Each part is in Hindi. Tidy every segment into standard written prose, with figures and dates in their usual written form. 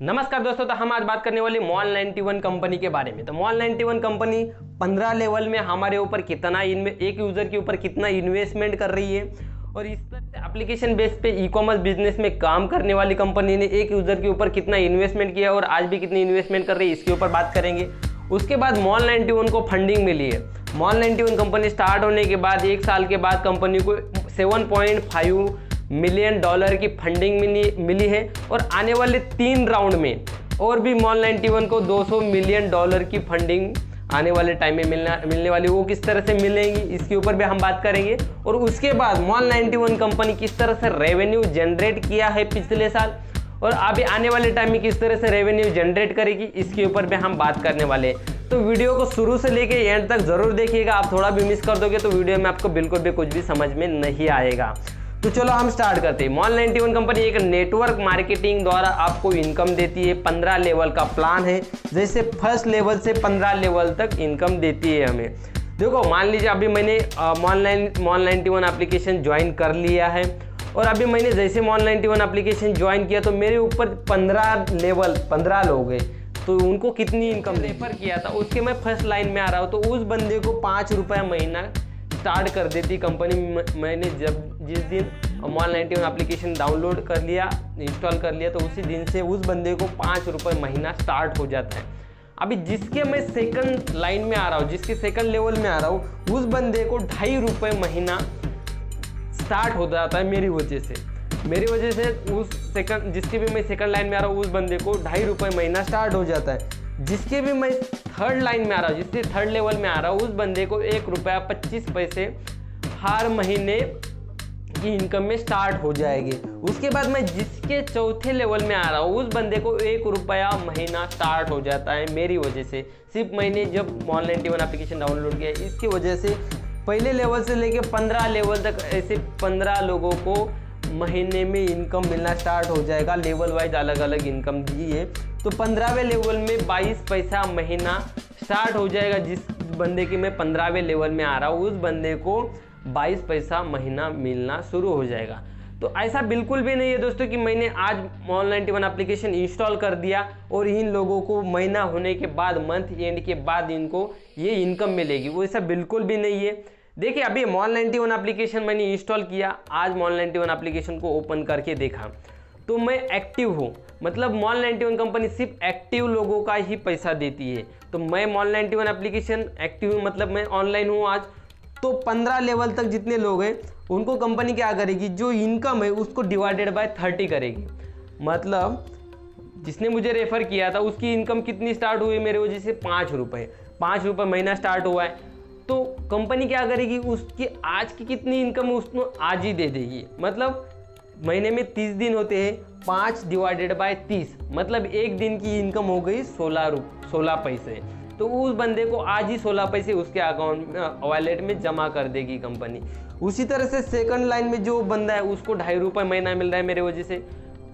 नमस्कार दोस्तों, तो हम आज बात करने वाली मॉल 91 कंपनी के बारे में। तो मॉल 91 कंपनी 15 लेवल में हमारे ऊपर कितना एक यूजर के ऊपर कितना इन्वेस्टमेंट कर रही है, और इस तरह से एप्लीकेशन बेस पे ई कॉमर्स बिजनेस में काम करने वाली कंपनी ने एक यूजर के ऊपर कितना इन्वेस्टमेंट किया और आज भी कितनी इन्वेस्टमेंट कर रही है, इसके ऊपर बात करेंगे। उसके बाद मॉल 91 को फंडिंग मिली है। मॉल 91 कंपनी स्टार्ट होने के बाद 1 साल के बाद कंपनी को $7.5 मिलियन की फंडिंग मिली है, और आने वाले 3 राउंड में और भी मॉल 91 को $200 मिलियन की फंडिंग आने वाले टाइम में मिलने वाली। वो किस तरह से मिलेंगी इसके ऊपर भी हम बात करेंगे। और उसके बाद मॉल 91 कंपनी किस तरह से रेवेन्यू जनरेट किया है पिछले साल, और अभी आने वाले टाइम में किस तरह से रेवेन्यू जनरेट करेगी, इसके ऊपर भी हम बात करने वाले हैं। तो वीडियो को शुरू से लेके एंड तक जरूर देखिएगा। आप थोड़ा भी मिस कर दोगे तो वीडियो में आपको बिल्कुल भी कुछ भी समझ में नहीं आएगा। तो चलो हम स्टार्ट करते हैं। मॉल 91 कंपनी एक नेटवर्क मार्केटिंग द्वारा आपको इनकम देती है। 15 लेवल का प्लान है, जैसे फर्स्ट लेवल से 15 लेवल तक इनकम देती है हमें। देखो, मान लीजिए अभी मैंने मॉल 91 एप्लीकेशन ज्वाइन कर लिया है, और अभी मैंने जैसे मॉल 91 एप्लीकेशन ज्वाइन किया तो मेरे ऊपर 15 लोग हैं, तो उनको कितनी इनकम रेफर किया था उसके मैं फर्स्ट लाइन में आ रहा हूँ, तो उस बंदे को ₹5 महीना स्टार्ट कर देती कंपनी। मैंने जिस दिन मॉल 91 एप्लीकेशन डाउनलोड कर लिया, इंस्टॉल कर लिया, तो उसी दिन से उस बंदे को ₹5 महीना स्टार्ट हो जाता है। अभी जिसके मैं सेकंड लाइन में आ रहा हूँ, जिसके सेकंड लेवल में आ रहा हूँ, उस बंदे को ₹2.5 महीना स्टार्ट हो जाता है मेरी वजह से। उस सेकंड जिसके भी मैं सेकंड लाइन में आ रहा हूँ, उस बंदे को ₹2.5 महीना स्टार्ट हो जाता है। जिसके भी मैं थर्ड लाइन में आ रहा हूँ, जिसके थर्ड लेवल में आ रहा हूँ, उस बंदे को ₹1.25 हर महीने की इनकम में स्टार्ट हो जाएगी। उसके बाद मैं जिसके चौथे लेवल में आ रहा हूँ, उस बंदे को ₹1 महीना स्टार्ट हो जाता है मेरी वजह से। सिर्फ मैंने जब मॉल 91 एप्लीकेशन डाउनलोड किया, इसकी वजह से पहले लेवल से लेके 15 लेवल तक ऐसे 15 लोगों को महीने में इनकम मिलना स्टार्ट हो जाएगा। लेवल वाइज अलग अलग इनकम दी है, तो 15वें लेवल में 22 पैसा महीना स्टार्ट हो जाएगा। जिस बंदे की मैं 15वें लेवल में आ रहा हूँ, उस बंदे को 22 पैसा महीना मिलना शुरू हो जाएगा। तो ऐसा बिल्कुल भी नहीं है दोस्तों कि मैंने आज मॉल 91 एप्लीकेशन इंस्टॉल कर दिया और इन लोगों को महीना होने के बाद, मंथ एंड के बाद इनको ये इनकम मिलेगी। वो ऐसा बिल्कुल भी नहीं है। देखिए, अभी मॉल 91 एप्लीकेशन मैंने इंस्टॉल किया, आज मॉल 91 एप्लीकेशन को ओपन करके देखा तो मैं एक्टिव हूँ। मतलब मॉल 91 कंपनी सिर्फ एक्टिव लोगों का ही पैसा देती है। तो मैं मॉल 91 एप्लीकेशन एक्टिव हूँ, मतलब मैं ऑनलाइन हूँ आज। तो 15 लेवल तक जितने लोग हैं उनको कंपनी क्या करेगी, जो इनकम है उसको डिवाइडेड बाय 30 करेगी। मतलब जिसने मुझे रेफर किया था उसकी इनकम कितनी स्टार्ट हुई मेरे वजह से, ₹5 महीना स्टार्ट हुआ है। तो कंपनी क्या करेगी, उसकी आज की कितनी इनकम है उसको आज ही दे देगी। मतलब महीने में 30 दिन होते हैं, 5 डिवाइडेड बाय 30, मतलब एक दिन की इनकम हो गई 16 पैसे। तो उस बंदे को आज ही 16 पैसे उसके अकाउंट में, वॉलेट में जमा कर देगी कंपनी। उसी तरह से सेकंड लाइन में जो बंदा है उसको ₹2.5 महीना मिल रहा है मेरे वजह से,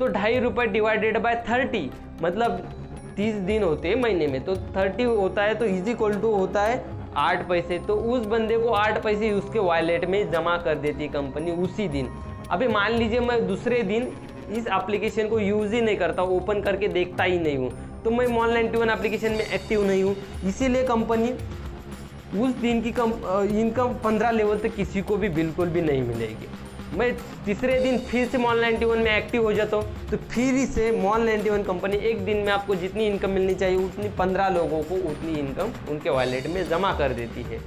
तो ₹2.5 डिवाइडेड बाय 30, मतलब 30 दिन होते हैं महीने में, तो 30 होता है, तो इज इक्वल टू होता है 8 पैसे। तो उस बंदे को 8 पैसे उसके वॉलेट में जमा कर देती कंपनी उसी दिन। अभी मान लीजिए मैं दूसरे दिन इस एप्लीकेशन को यूज़ ही नहीं करता, ओपन करके देखता ही नहीं हूँ, तो मैं मॉल 91 एप्लीकेशन में एक्टिव नहीं हूँ, इसीलिए कंपनी उस दिन की इनकम 15 लेवल तक किसी को भी बिल्कुल भी नहीं मिलेगी। मैं तीसरे दिन फिर से मॉल 91 में एक्टिव हो जाता हूँ, तो फिर से मॉल 91 कंपनी एक दिन में आपको जितनी इनकम मिलनी चाहिए उतनी 15 लोगों को उतनी इनकम उनके वॉलेट में जमा कर देती है।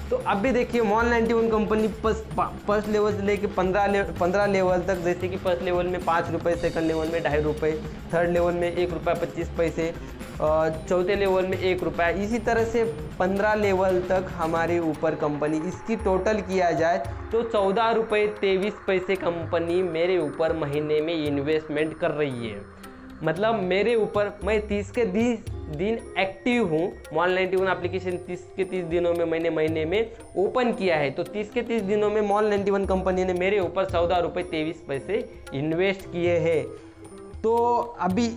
तो अब भी देखिए, मॉल 91 कंपनी फर्स्ट लेवल से लेके 15 लेवल तक, जैसे कि फर्स्ट लेवल में ₹5, सेकंड लेवल में ₹2.5, थर्ड लेवल में ₹1.25, चौथे लेवल में ₹1। इसी तरह से 15 लेवल तक हमारे ऊपर कंपनी, इसकी टोटल किया जाए तो ₹14.23 कंपनी मेरे ऊपर महीने में इन्वेस्टमेंट कर रही है। मतलब मेरे ऊपर, मैं 30 के 30 दिन एक्टिव हूँ। मॉल 91 एप्लीकेशन 30 के 30 दिनों में मैंने महीने में ओपन किया है, तो 30 के 30 दिनों में मॉल 91 कंपनी ने मेरे ऊपर ₹14.23 इन्वेस्ट किए हैं। तो अभी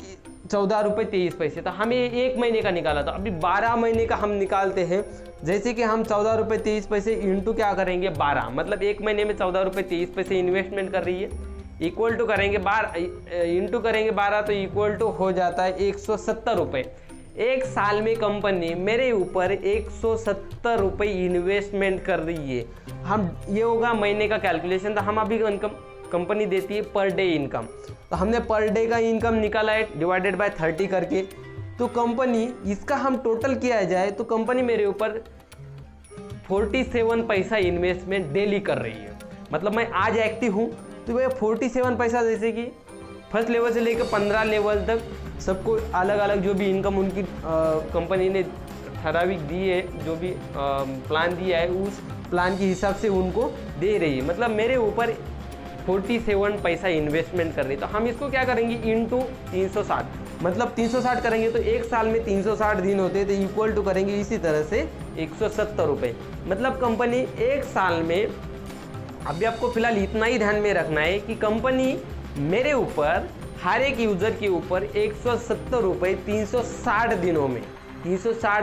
₹14.23, तो हमें एक महीने का निकाला था, अभी 12 महीने का हम निकालते हैं। जैसे कि हम ₹14.23 इंटू क्या करेंगे, 12, मतलब एक महीने में ₹14.23 इन्वेस्टमेंट कर रही है। इक्वल टू करेंगे 12 इंटू करेंगे 12 तो इक्वल टू हो जाता है 170 रुपये। एक साल में कंपनी मेरे ऊपर 170 रुपये इन्वेस्टमेंट कर रही है। हम ये होगा महीने का कैलकुलेशन, तो हम अभी इनकम कंपनी देती है पर डे इनकम, तो हमने पर डे का इनकम निकाला है डिवाइडेड बाय 30 करके। तो कंपनी इसका हम टोटल किया जाए तो कंपनी मेरे ऊपर 47 पैसा इन्वेस्टमेंट डेली कर रही है। मतलब मैं आज एक्टिव हूँ तो वह 47 पैसा, जैसे कि फर्स्ट लेवल से लेकर 15 लेवल तक सबको अलग अलग जो भी इनकम उनकी कंपनी ने ठराविक दी है, जो भी प्लान दिया है उस प्लान के हिसाब से उनको दे रही है। मतलब मेरे ऊपर 47 पैसा इन्वेस्टमेंट कर रही है। तो हम इसको क्या करेंगे इंटू 360, मतलब 360 करेंगे तो एक साल में 360 दिन होते हैं, तो इक्वल टू करेंगे इसी तरह से 170 रुपये। मतलब कंपनी एक साल में, अभी आपको फिलहाल इतना ही ध्यान में रखना है कि कंपनी मेरे ऊपर हर एक यूज़र के ऊपर 170 रुपये 360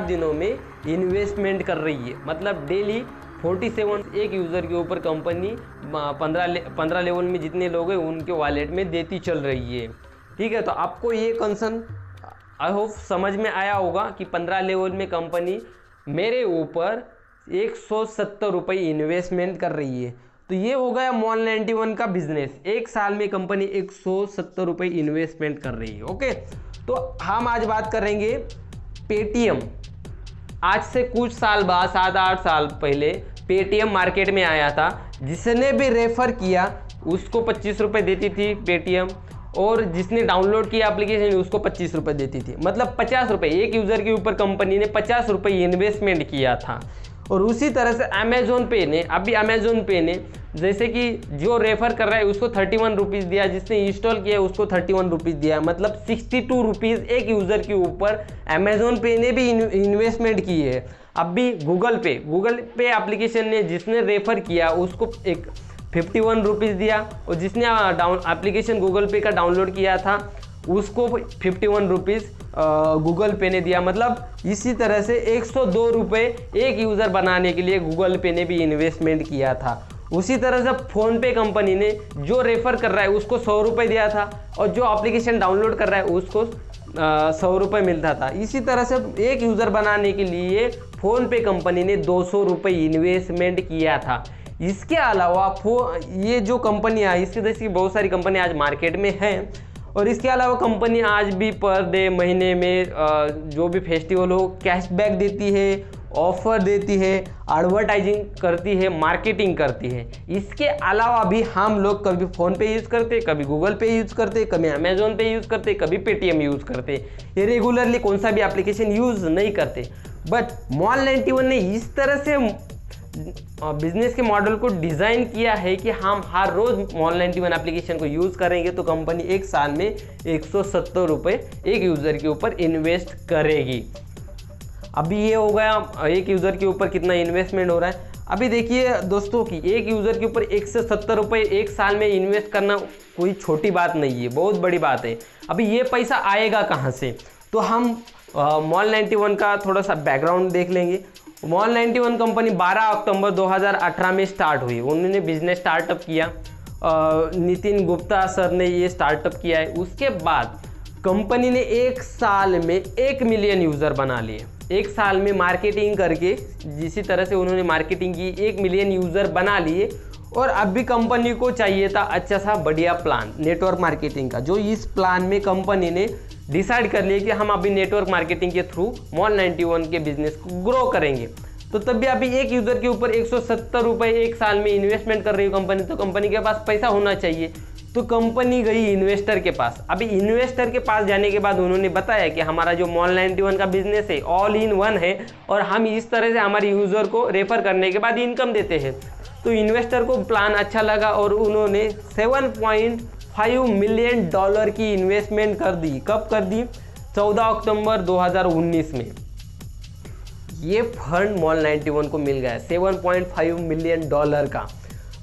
दिनों में इन्वेस्टमेंट कर रही है। मतलब डेली 47 एक यूज़र के ऊपर कंपनी 15 लेवल में जितने लोग हैं उनके वॉलेट में देती चल रही है। ठीक है, तो आपको ये कंसर्न आई होप समझ में आया होगा कि 15 लेवल में कंपनी मेरे ऊपर 170 रुपये इन्वेस्टमेंट कर रही है। तो ये हो गया Mall91 का बिजनेस। एक साल में कंपनी 170 रुपये इन्वेस्टमेंट कर रही है। ओके, तो हम आज बात करेंगे पेटीएम। आज से कुछ साल बाद, 7-8 साल पहले पेटीएम मार्केट में आया था। जिसने भी रेफर किया उसको 25 रुपये देती थी पेटीएम, और जिसने डाउनलोड किया एप्लीकेशन उसको 25 रुपये देती थी। मतलब 50 रुपये एक यूज़र के ऊपर कंपनी ने 50 रुपये इन्वेस्टमेंट किया था। और उसी तरह से अमेजोन पे ने, अभी अमेजोन पे ने जैसे कि जो रेफर कर रहा है उसको 31 रुपीज़ दिया, जिसने इंस्टॉल किया उसको 31 रुपीज़ दिया। मतलब 62 रुपीज़ एक यूज़र के ऊपर अमेजोन पे ने भी इन्वेस्टमेंट की है। अब भी गूगल पे एप्लीकेशन ने जिसने रेफर किया उसको एक 51 रुपीज़ दिया, और जिसने एप्लीकेशन गूगल पे का डाउनलोड किया था उसको 51 रुपीज़ गूगल पे ने दिया। मतलब इसी तरह से 102 रुपये एक यूज़र बनाने के लिए गूगल पे ने भी इन्वेस्टमेंट किया था। उसी तरह से फ़ोनपे कंपनी ने जो रेफ़र कर रहा है उसको 100 रुपये दिया था, और जो एप्लीकेशन डाउनलोड कर रहा है उसको 100 रुपये मिलता था। इसी तरह से एक यूज़र बनाने के लिए फ़ोनपे कंपनी ने 200 रुपये इन्वेस्टमेंट किया था। इसके अलावा ये जो कंपनियाँ, इसकी जैसी बहुत सारी कंपनी आज मार्केट में हैं, और इसके अलावा कंपनी आज भी पर डे महीने में जो भी फेस्टिवल हो कैशबैक देती है, ऑफर देती है, एडवर्टाइजिंग करती है, मार्केटिंग करती है। इसके अलावा भी हम लोग कभी फ़ोनपे यूज़ करते, कभी गूगल पे यूज़ करते, कभी अमेजोन पे यूज़ करते, कभी पेटीएम यूज़ करते। ये रेगुलरली कौन सा भी एप्लीकेशन यूज़ नहीं करते। बट Mall91 ने इस तरह से बिजनेस के मॉडल को डिज़ाइन किया है कि हम हर रोज़ Mall91 एप्लीकेशन को यूज़ करेंगे तो कंपनी एक साल में 170 रुपये एक यूज़र के ऊपर इन्वेस्ट करेगी। अभी ये हो गया एक यूज़र के ऊपर कितना इन्वेस्टमेंट हो रहा है। अभी देखिए दोस्तों कि एक यूज़र के ऊपर 170 रुपये एक साल में इन्वेस्ट करना कोई छोटी बात नहीं है, बहुत बड़ी बात है। अभी ये पैसा आएगा कहाँ से, तो हम Mall91 का थोड़ा सा बैकग्राउंड देख लेंगे। Mall91 कंपनी 12 अक्टूबर 2018 में स्टार्ट हुई। उन्होंने बिजनेस स्टार्टअप किया, नितिन गुप्ता सर ने ये स्टार्टअप किया है। उसके बाद कंपनी ने एक साल में 1 मिलियन यूज़र बना लिए। एक साल में मार्केटिंग करके, जिसी तरह से उन्होंने मार्केटिंग की, 1 मिलियन यूज़र बना लिए। और अब भी कंपनी को चाहिए था अच्छा सा बढ़िया प्लान नेटवर्क मार्केटिंग का, जो इस प्लान में कंपनी ने डिसाइड कर लिया कि हम अभी नेटवर्क मार्केटिंग के थ्रू Mall91 के बिजनेस को ग्रो करेंगे। तो तब भी अभी एक यूज़र के ऊपर 170 रुपये एक साल में इन्वेस्टमेंट कर रही है कंपनी, तो कंपनी के पास पैसा होना चाहिए। तो कंपनी गई इन्वेस्टर के पास। अभी इन्वेस्टर के पास जाने के बाद उन्होंने बताया कि हमारा जो Mall91 का बिजनेस है ऑल इन वन है, और हम इस तरह से हमारे यूज़र को रेफर करने के बाद इनकम देते हैं। तो इन्वेस्टर को प्लान अच्छा लगा और उन्होंने $7.5 मिलियन की इन्वेस्टमेंट कर दी। कब कर दी? 14 अक्टूबर 2019 में ये फंड Mall91 को मिल गया $7.5 मिलियन का।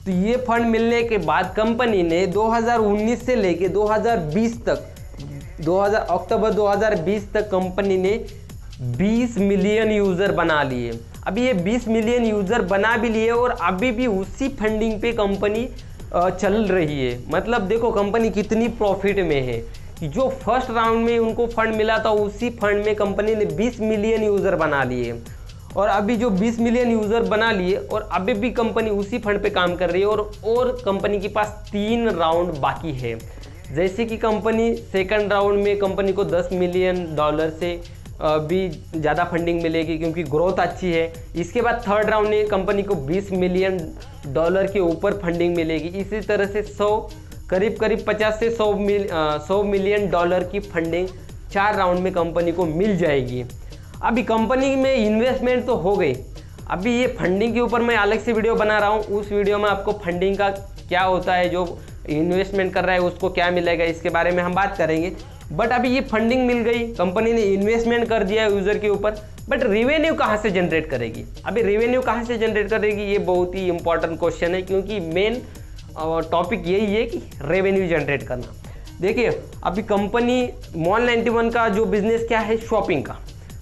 तो ये फंड मिलने के बाद कंपनी ने 2019 से लेके 2020 तक, अक्टूबर 2020 तक कंपनी ने 20 मिलियन यूज़र बना लिए। अभी ये 20 मिलियन यूज़र बना भी लिए और अभी भी उसी फंडिंग पे कंपनी चल रही है। मतलब देखो कंपनी कितनी प्रॉफिट में है कि जो फर्स्ट राउंड में उनको फंड मिला था उसी फंड में कंपनी ने 20 मिलियन यूज़र बना लिए, और अभी जो 20 मिलियन यूज़र बना लिए और अभी भी कंपनी उसी फंड पे काम कर रही है, और कंपनी के पास 3 राउंड बाकी है। जैसे कि कंपनी सेकंड राउंड में कंपनी को $10 मिलियन से भी ज़्यादा फंडिंग मिलेगी क्योंकि ग्रोथ अच्छी है। इसके बाद थर्ड राउंड में कंपनी को $20 मिलियन के ऊपर फंडिंग मिलेगी। इसी तरह से करीब 50 से 100 मिलियन की फंडिंग 4 राउंड में कंपनी को मिल जाएगी। अभी कंपनी में इन्वेस्टमेंट तो हो गई, अभी ये फंडिंग के ऊपर मैं अलग से वीडियो बना रहा हूँ। उस वीडियो में आपको फंडिंग का क्या होता है, जो इन्वेस्टमेंट कर रहा है उसको क्या मिलेगा, इसके बारे में हम बात करेंगे। बट अभी ये फंडिंग मिल गई, कंपनी ने इन्वेस्टमेंट कर दिया है यूज़र के ऊपर, बट रेवेन्यू कहाँ से जनरेट करेगी? अभी रेवेन्यू कहाँ से जनरेट करेगी, ये बहुत ही इंपॉर्टेंट क्वेश्चन है, क्योंकि मेन टॉपिक यही है कि रेवेन्यू जनरेट करना। देखिए अभी कंपनी मॉल91 का जो बिजनेस क्या है, शॉपिंग का।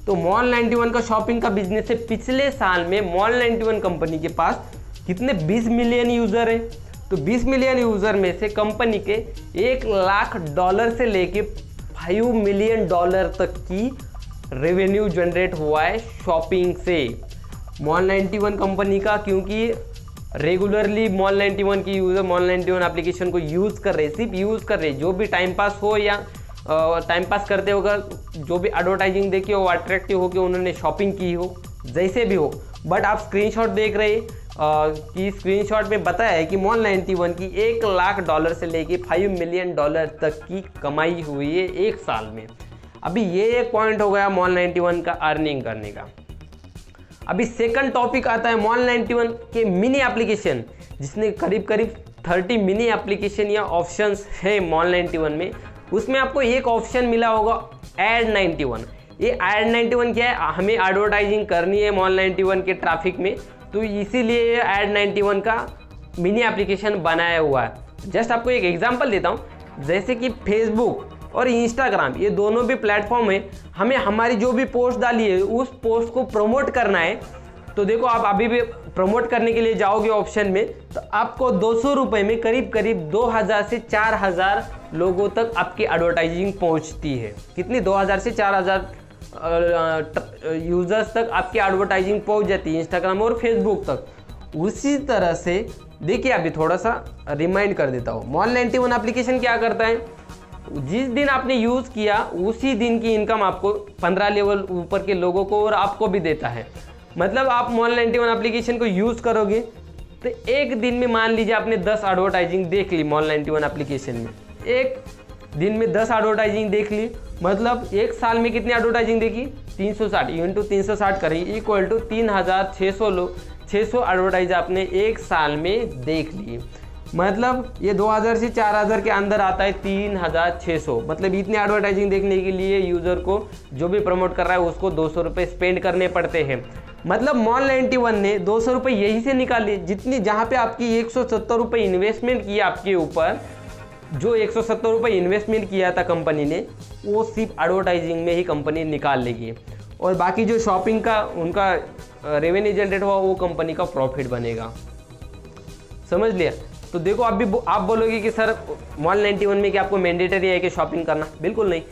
तो मॉल91 का शॉपिंग का बिजनेस है। पिछले साल में मॉल91 कंपनी के पास कितने 20 मिलियन यूज़र है। तो 20 मिलियन यूज़र में से कंपनी के $1 लाख से लेके $5 मिलियन तक की रेवेन्यू जनरेट हुआ है शॉपिंग से मॉल91 कंपनी का, क्योंकि रेगुलरली मॉल91 की यूज़र मॉल91 एप्लीकेशन को यूज़ कर रहे, सिर्फ यूज़ कर रहे, जो भी टाइम पास हो या टाइम पास करते होगा, जो भी एडवर्टाइजिंग देखी हो, अट्रैक्टिव हो कि उन्होंने शॉपिंग की हो, जैसे भी हो। बट आप स्क्रीनशॉट देख रहे कि स्क्रीनशॉट में बताया है कि मॉल91 की $1 लाख से लेके $5 मिलियन तक की कमाई हुई है एक साल में। अभी ये एक पॉइंट हो गया मॉल91 का अर्निंग करने का। अभी सेकंड टॉपिक आता है मॉल91 के मिनी एप्लीकेशन, जिसने करीब 30 मिनी एप्लीकेशन या ऑप्शंस है मॉल91 में। उसमें आपको एक ऑप्शन मिला होगा Ad91। ये Ad91 क्या है, हमें एडवर्टाइजिंग करनी है मॉल91 के ट्रैफिक में, तो इसीलिए ये Ad91 का मिनी एप्लीकेशन बनाया हुआ है। जस्ट आपको एक एग्जांपल देता हूँ, जैसे कि फेसबुक और इंस्टाग्राम, ये दोनों भी प्लेटफॉर्म है, हमें हमारी जो भी पोस्ट डाली है उस पोस्ट को प्रमोट करना है। तो देखो आप अभी भी प्रमोट करने के लिए जाओगे ऑप्शन में, तो आपको 200 रुपये में करीब 2000 से 4000 लोगों तक आपकी एडवर्टाइजिंग पहुंचती है। कितनी? 2000 से 4000 यूजर्स तक आपकी एडवर्टाइजिंग पहुंच जाती है इंस्टाग्राम और फेसबुक तक। उसी तरह से देखिए, अभी थोड़ा सा रिमाइंड कर देता हूँ, मॉल91 एप्लीकेशन क्या करता है, जिस दिन आपने यूज़ किया उसी दिन की इनकम आपको 15 लेवल ऊपर के लोगों को और आपको भी देता है। मतलब आप मॉल91 एप्लीकेशन को यूज़ करोगे तो एक दिन में मान लीजिए आपने 10 एडवर्टाइजिंग देख ली मॉल91 एप्लीकेशन में, एक दिन में 10 एडवर्टाइजिंग देख ली, मतलब एक साल में कितनी एडवर्टाइजिंग देखी? 360 इंटू 360 करें इक्वल टू 3600 एडवर्टाइज आपने एक साल में देख ली। मतलब ये 2000 से 4000 के अंदर आता है 3600। मतलब इतनी एडवर्टाइजिंग देखने के लिए यूज़र को जो भी प्रमोट कर रहा है उसको 200 रुपये स्पेंड करने पड़ते हैं। मतलब मॉल91 ने 200 रुपये यहीं से निकाले, जितनी जहाँ पे आपकी 170 रुपये इन्वेस्टमेंट किया आपके ऊपर, जो 170 रुपये इन्वेस्टमेंट किया था कंपनी ने, वो सिर्फ एडवर्टाइजिंग में ही कंपनी निकाल लेगी, और बाकी जो शॉपिंग का उनका रेवेन्यू जनरेट हुआ वो कंपनी का प्रॉफिट बनेगा। समझ लिया? तो देखो आप बोलोगे कि सर मॉल91 में क्या आपको मैंडेटरी है कि शॉपिंग करना? बिल्कुल नहीं।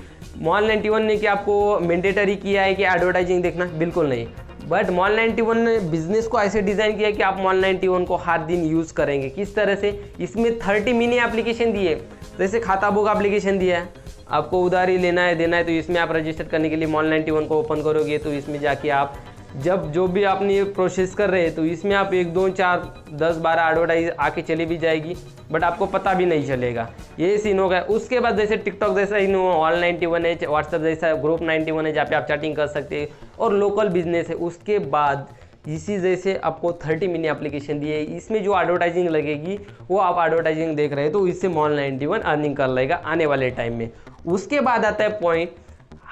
मॉल91 ने क्या आपको मैंडेटरी किया है कि एडवर्टाइजिंग देखना? बिल्कुल नहीं। बट मॉल91 ने बिजनेस को ऐसे डिज़ाइन किया कि आप मॉल91 को हर दिन यूज़ करेंगे। किस तरह से? इसमें 30 मिनी एप्लीकेशन दिए, जैसे खाता बुक एप्लीकेशन दिया है, आपको उधारी लेना है देना है, तो इसमें आप रजिस्टर करने के लिए मॉल91 को ओपन करोगे, तो इसमें जाके आप जब जो भी आपने ये प्रोसेस कर रहे हैं तो इसमें आप 1 2 4 10 12 एडवर्टाइज आके चली भी जाएगी, बट आपको पता भी नहीं चलेगा। ये सीन होगा। उसके बाद जैसे टिकटॉक जैसा ही ऑल91 है, व्हाट्सएप जैसा ग्रुप 91 है जहाँ पे आप चैटिंग कर सकते हैं, और लोकल बिजनेस है। उसके बाद इसी जैसे आपको 30 मिनी एप्लीकेशन दिए, इसमें जो एडवर्टाइजिंग लगेगी वो आप एडवर्टाइजिंग देख रहे हैं, तो इससे मॉल91 अर्निंग कर लेगा आने वाले टाइम में। उसके बाद आता है पॉइंट,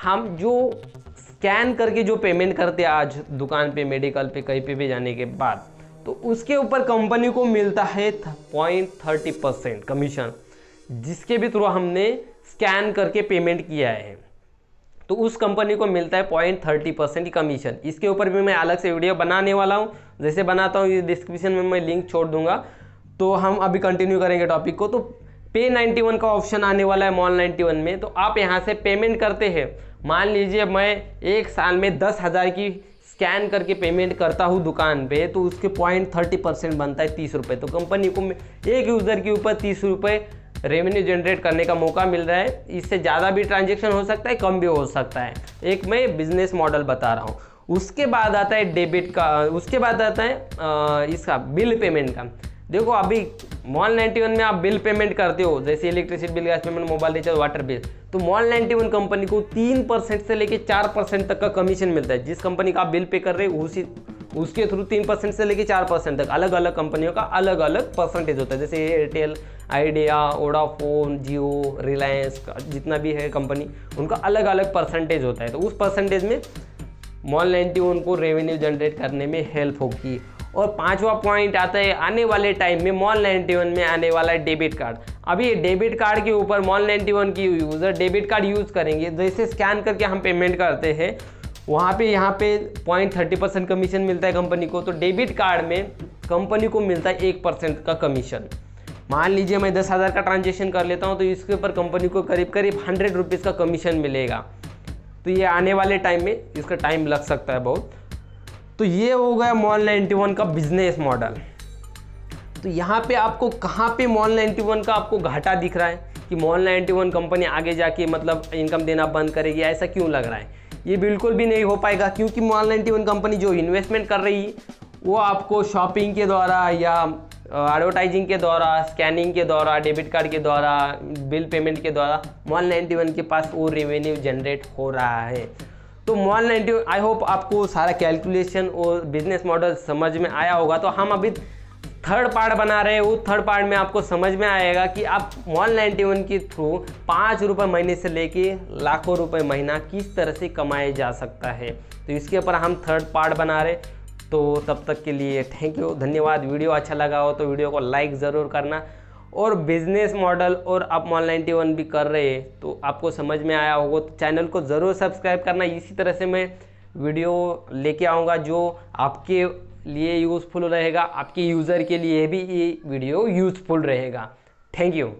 हम जो स्कैन करके जो पेमेंट करते हैं आज दुकान पे, मेडिकल पे, कहीं पे भी जाने के बाद, तो उसके ऊपर कंपनी को मिलता है 0.30% कमीशन, जिसके भी थ्रू हमने स्कैन करके पेमेंट किया है, तो उस कंपनी को मिलता है 0.30% कमीशन। इसके ऊपर भी मैं अलग से वीडियो बनाने वाला हूँ, जैसे बनाता हूँ ये डिस्क्रिप्शन में मैं लिंक छोड़ दूंगा, तो हम अभी कंटिन्यू करेंगे टॉपिक को। तो पे 91 का ऑप्शन आने वाला है मॉल 91 में। तो आप यहाँ से पेमेंट करते हैं, मान लीजिए मैं एक साल में 10,000 की स्कैन करके पेमेंट करता हूँ दुकान पे, तो उसके 0.30% बनता है 30 रुपये। तो कंपनी को एक यूज़र के ऊपर 30 रुपये रेवेन्यू जनरेट करने का मौका मिल रहा है। इससे ज़्यादा भी ट्रांजेक्शन हो सकता है, कम भी हो सकता है। एक मैं बिजनेस मॉडल बता रहा हूँ। उसके बाद आता है डेबिट का, उसके बाद आता है इसका बिल पेमेंट का। देखो अभी मॉल 91 में आप बिल पेमेंट करते हो, जैसे electricity bill, gas payment, mobile recharge, water bill, तो मॉल 91 कंपनी को 3% से लेके 4% तक का कमीशन मिलता है। जिस कंपनी का आप बिल पे कर रहे हो उसके थ्रू 3% से लेके 4% तक अलग अलग कंपनियों का अलग अलग परसेंटेज होता है। जैसे एयरटेल, आइडिया, वोडाफोन, जियो, रिलायंस, जितना भी है कंपनी, उनका अलग अलग परसेंटेज होता है। तो उस परसेंटेज में मॉल 91 को रेवेन्यू जनरेट करने में हेल्प होगी। और पांचवा पॉइंट आता है आने वाले टाइम में मॉल 91 में आने वाला है डेबिट कार्ड। अभी ये डेबिट कार्ड के ऊपर मॉल 91 की यूज़र डेबिट कार्ड यूज़ करेंगे, जैसे स्कैन करके हम पेमेंट करते हैं वहाँ पे यहाँ पे 0.30% कमीशन मिलता है कंपनी को। तो डेबिट कार्ड में कंपनी को मिलता है 1% का कमीशन। मान लीजिए मैं 10,000 का ट्रांजेक्शन कर लेता हूँ, तो इसके ऊपर कंपनी को करीब करीब 100 रुपीज़ का कमीशन मिलेगा। तो ये आने वाले टाइम में इसका टाइम लग सकता है बहुत। तो ये हो गया मॉल 91 का बिजनेस मॉडल। तो यहाँ पे आपको कहाँ पे मॉल 91 का आपको घाटा दिख रहा है कि मॉल 91 कंपनी आगे जाके मतलब इनकम देना बंद करेगी, ऐसा क्यों लग रहा है? ये बिल्कुल भी नहीं हो पाएगा, क्योंकि मॉल 91 कंपनी जो इन्वेस्टमेंट कर रही है वो आपको शॉपिंग के द्वारा या एडवर्टाइजिंग के द्वारा, स्कैनिंग के द्वारा, डेबिट कार्ड के द्वारा, बिल पेमेंट के द्वारा मॉल 91 के पास वो रेवेन्यू जनरेट हो रहा है। तो मॉल 91, आई होप आपको सारा कैलकुलेशन और बिजनेस मॉडल समझ में आया होगा। तो हम अभी थर्ड पार्ट बना रहे हैं, वो थर्ड पार्ट में आपको समझ में आएगा कि आप मॉल 91 के थ्रू 5 रुपये महीने से लेके लाखों रुपए महीना किस तरह से कमाया जा सकता है। तो इसके ऊपर हम थर्ड पार्ट बना रहे। तो तब तक के लिए थैंक यू, धन्यवाद। वीडियो अच्छा लगा हो तो वीडियो को लाइक ज़रूर करना। और बिजनेस मॉडल और आप मॉल 91 भी कर रहे हैं तो आपको समझ में आया होगा तो चैनल को ज़रूर सब्सक्राइब करना। इसी तरह से मैं वीडियो लेके आऊँगा जो आपके लिए यूज़फुल रहेगा, आपके यूज़र के लिए भी ये वीडियो यूज़फुल रहेगा। Thank you.